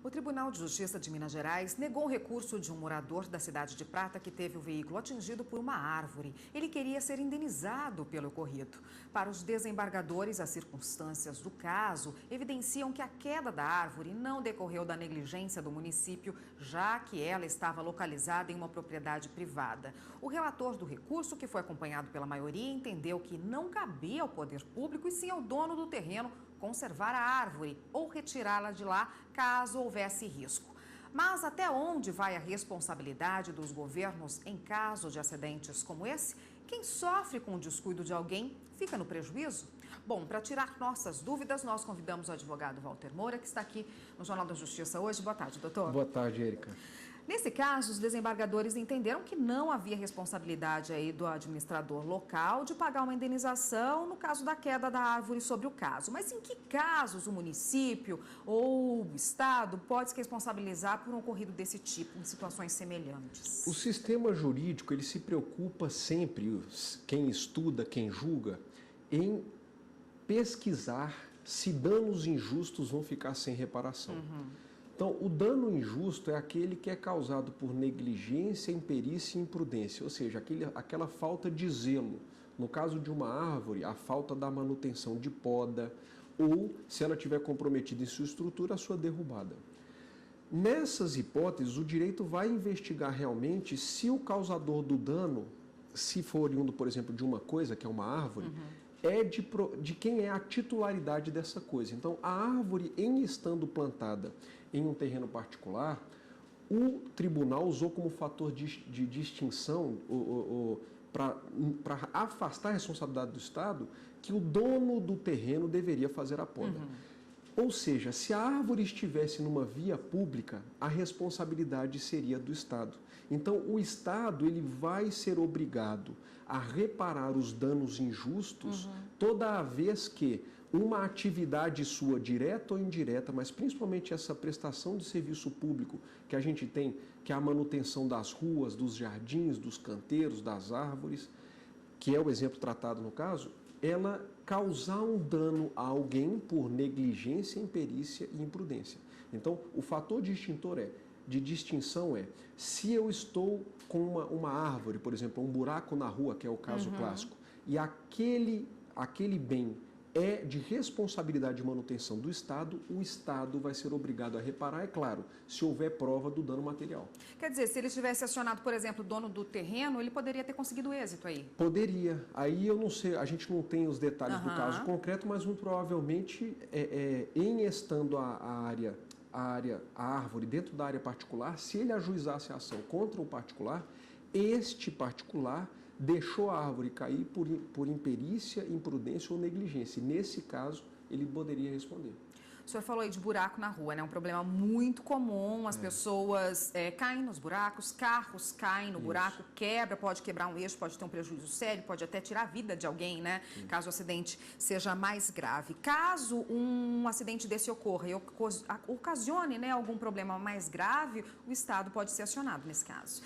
O Tribunal de Justiça de Minas Gerais negou o recurso de um morador da cidade de Prata que teve o veículo atingido por uma árvore. Ele queria ser indenizado pelo ocorrido. Para os desembargadores, as circunstâncias do caso evidenciam que a queda da árvore não decorreu da negligência do município, já que ela estava localizada em uma propriedade privada. O relator do recurso, que foi acompanhado pela maioria, entendeu que não cabia ao poder público e sim ao dono do terreno conservar a árvore ou retirá-la de lá caso houvesse risco. Mas até onde vai a responsabilidade dos governos em caso de acidentes como esse? Quem sofre com o descuido de alguém fica no prejuízo? Bom, para tirar nossas dúvidas, nós convidamos o advogado Walter Moura, que está aqui no Jornal da Justiça hoje. Boa tarde, doutor. Boa tarde, Érica. Nesse caso, os desembargadores entenderam que não havia responsabilidade aí do administrador local de pagar uma indenização no caso da queda da árvore sobre o caso. Mas em que casos o município ou o estado pode se responsabilizar por um ocorrido desse tipo, em situações semelhantes? O sistema jurídico, ele se preocupa sempre, quem estuda, quem julga, em pesquisar se danos injustos vão ficar sem reparação. Então, o dano injusto é aquele que é causado por negligência, imperícia e imprudência, ou seja, aquela falta de zelo. No caso de uma árvore, a falta da manutenção de poda ou, se ela estiver comprometida em sua estrutura, a sua derrubada. Nessas hipóteses, o direito vai investigar realmente se o causador do dano, se for oriundo, por exemplo, de uma coisa, que é uma árvore, é de quem é a titularidade dessa coisa. Então, a árvore, em estando plantada em um terreno particular, o tribunal usou como fator de distinção para afastar a responsabilidade do Estado que o dono do terreno deveria fazer a poda. Ou seja, se a árvore estivesse numa via pública, a responsabilidade seria do Estado. Então, o Estado ele vai ser obrigado a reparar os danos injustos toda vez que uma atividade sua, direta ou indireta, mas principalmente essa prestação de serviço público que a gente tem, que é a manutenção das ruas, dos jardins, dos canteiros, das árvores, que é o exemplo tratado no caso, ela causar um dano a alguém por negligência, imperícia e imprudência. Então, o fator de distinção é, se eu estou com uma árvore, por exemplo, um buraco na rua, que é o caso clássico, e aquele bem é de responsabilidade de manutenção do Estado, o Estado vai ser obrigado a reparar, é claro, se houver prova do dano material. Quer dizer, se ele tivesse acionado, por exemplo, o dono do terreno, ele poderia ter conseguido êxito aí? Poderia. Aí eu não sei, a gente não tem os detalhes do caso concreto, mas muito provavelmente, em estando a árvore dentro da área particular, se ele ajuizasse a ação contra o particular, este particular deixou a árvore cair por imperícia, imprudência ou negligência. E nesse caso, ele poderia responder. O senhor falou aí de buraco na rua, né? Um problema muito comum, as pessoas caem nos buracos, carros caem no buraco, pode quebrar um eixo, pode ter um prejuízo sério, pode até tirar a vida de alguém, né? Caso o acidente seja mais grave. Caso um acidente desse ocorra e ocasione, né, algum problema mais grave, o Estado pode ser acionado nesse caso.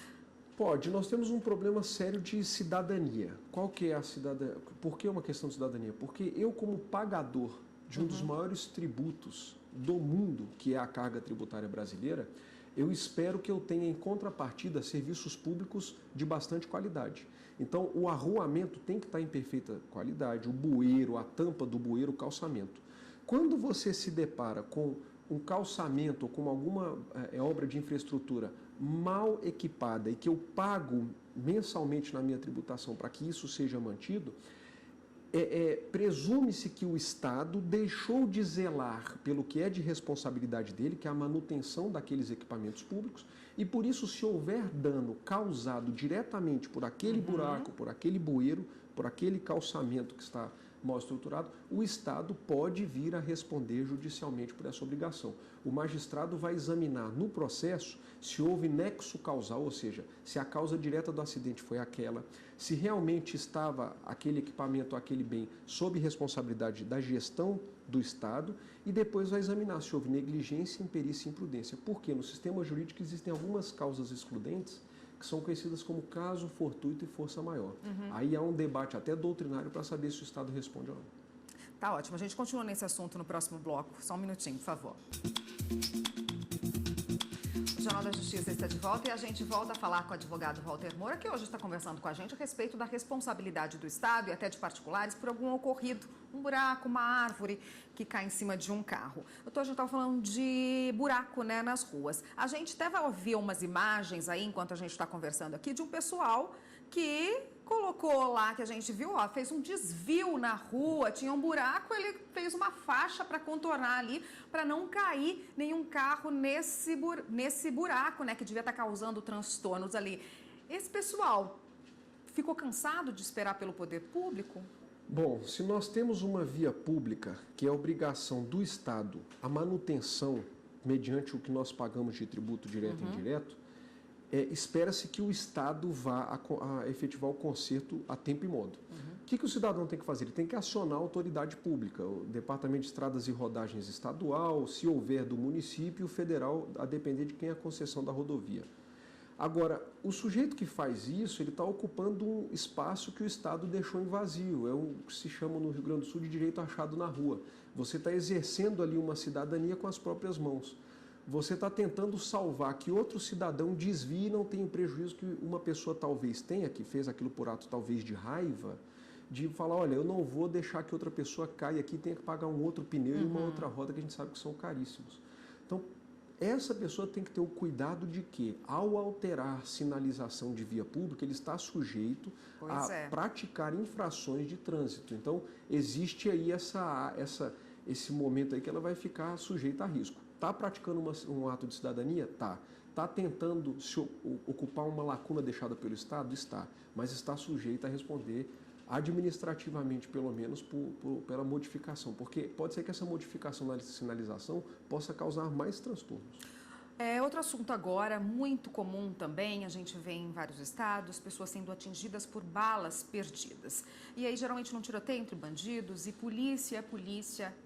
Pode. Nós temos um problema sério de cidadania. Qual que é a cidadania? Por que uma questão de cidadania? Porque eu, como pagador de um dos maiores tributos do mundo, que é a carga tributária brasileira, eu espero que eu tenha em contrapartida serviços públicos de bastante qualidade. Então, o arruamento tem que estar em perfeita qualidade, o bueiro, a tampa do bueiro, o calçamento. Quando você se depara com um calçamento ou com alguma obra de infraestrutura mal equipada e que eu pago mensalmente na minha tributação para que isso seja mantido, presume-se que o Estado deixou de zelar pelo que é de responsabilidade dele, que é a manutenção daqueles equipamentos públicos, e por isso, se houver dano causado diretamente por aquele buraco, por aquele bueiro, por aquele calçamento que está mal estruturado, o Estado pode vir a responder judicialmente por essa obrigação. O magistrado vai examinar no processo se houve nexo causal, ou seja, se a causa direta do acidente foi aquela, se realmente estava aquele equipamento, aquele bem, sob responsabilidade da gestão do Estado, e depois vai examinar se houve negligência, imperícia e imprudência. Porque no sistema jurídico existem algumas causas excludentes que são conhecidas como caso fortuito e força maior. Aí há um debate até doutrinário para saber se o Estado responde ou não. Tá ótimo. A gente continua nesse assunto no próximo bloco. Só um minutinho, por favor. Jornal da Justiça está de volta e a gente volta a falar com o advogado Walter Moura, que hoje está conversando com a gente a respeito da responsabilidade do Estado e até de particulares por algum ocorrido, um buraco, uma árvore que cai em cima de um carro. Doutor, a gente estava falando de buraco, né, nas ruas. A gente até vai ouvir umas imagens aí, enquanto a gente está conversando aqui, de um pessoal que colocou lá, que a gente viu, ó, fez um desvio na rua, tinha um buraco, ele fez uma faixa para contornar ali, para não cair nenhum carro nesse buraco, né, que devia estar causando transtornos ali. Esse pessoal ficou cansado de esperar pelo poder público? Bom, se nós temos uma via pública, que é obrigação do Estado, a manutenção, mediante o que nós pagamos de tributo direto e indireto, espera-se que o Estado vá a efetivar o conserto a tempo e modo. O que o cidadão tem que fazer? Ele tem que acionar a autoridade pública, o Departamento de Estradas e Rodagens estadual, se houver do município, federal, a depender de quem é a concessão da rodovia. Agora, o sujeito que faz isso, ele está ocupando um espaço que o Estado deixou em vazio. É o que se chama no Rio Grande do Sul de direito achado na rua. Você está exercendo ali uma cidadania com as próprias mãos. Você está tentando salvar que outro cidadão desvie e não tenha o prejuízo que uma pessoa talvez tenha, que fez aquilo por ato talvez de raiva, de falar, olha, eu não vou deixar que outra pessoa caia aqui e tenha que pagar um outro pneu e uma outra roda que a gente sabe que são caríssimos. Então, essa pessoa tem que ter o cuidado de que, ao alterar sinalização de via pública, ele está sujeito a praticar infrações de trânsito. Então, existe aí esse momento aí que ela vai ficar sujeita a risco. Está praticando um ato de cidadania? Tá. Está tentando ocupar uma lacuna deixada pelo Estado? Está. Mas está sujeito a responder administrativamente, pelo menos, pela modificação. Porque pode ser que essa modificação na sinalização possa causar mais transtornos. Outro assunto agora, muito comum também, a gente vê em vários estados, pessoas sendo atingidas por balas perdidas. E aí, geralmente, num tiroteio entre bandidos e polícia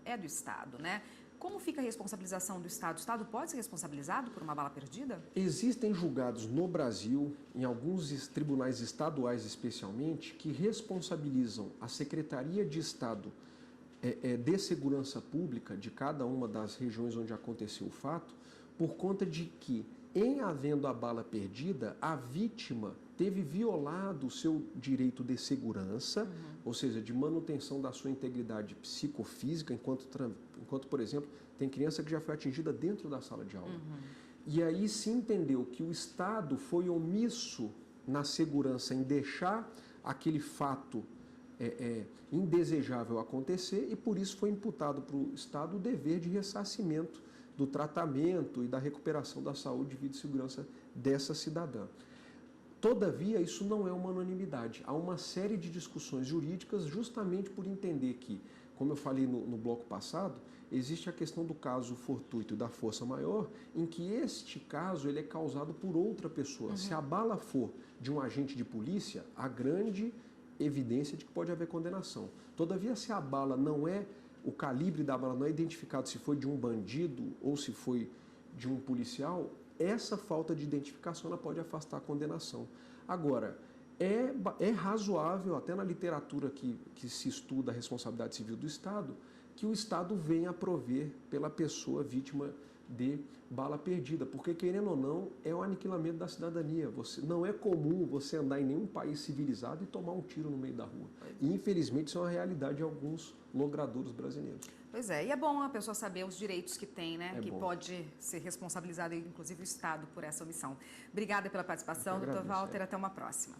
é do Estado, né? Como fica a responsabilização do Estado? O Estado pode ser responsabilizado por uma bala perdida? Existem julgados no Brasil, em alguns tribunais estaduais especialmente, que responsabilizam a Secretaria de Estado de Segurança Pública de cada uma das regiões onde aconteceu o fato, por conta de que, em havendo a bala perdida, a vítima teve violado o seu direito de segurança, ou seja, de manutenção da sua integridade psicofísica, enquanto, por exemplo, tem criança que já foi atingida dentro da sala de aula. E aí se entendeu que o Estado foi omisso na segurança em deixar aquele fato indesejável acontecer e por isso foi imputado para o Estado o dever de ressarcimento do tratamento e da recuperação da saúde, vida e segurança dessa cidadã. Todavia, isso não é uma unanimidade. Há uma série de discussões jurídicas justamente por entender que, como eu falei no bloco passado, existe a questão do caso fortuito da força maior, em que este caso ele é causado por outra pessoa. Se a bala for de um agente de polícia, há grande evidência de que pode haver condenação. Todavia, se a bala não é, o calibre da bala não é identificado se foi de um bandido ou se foi de um policial, essa falta de identificação ela pode afastar a condenação. Agora, é razoável, até na literatura que se estuda a responsabilidade civil do Estado, que o Estado venha a prover pela pessoa vítima de bala perdida, porque, querendo ou não, é o aniquilamento da cidadania. Não é comum você andar em nenhum país civilizado e tomar um tiro no meio da rua. E, infelizmente, isso é uma realidade de alguns logradouros brasileiros. Pois é, e é bom a pessoa saber os direitos que tem, né? É que bom. Pode ser responsabilizado, inclusive, o Estado por essa omissão. Obrigada pela participação, doutor Walter. Até uma próxima.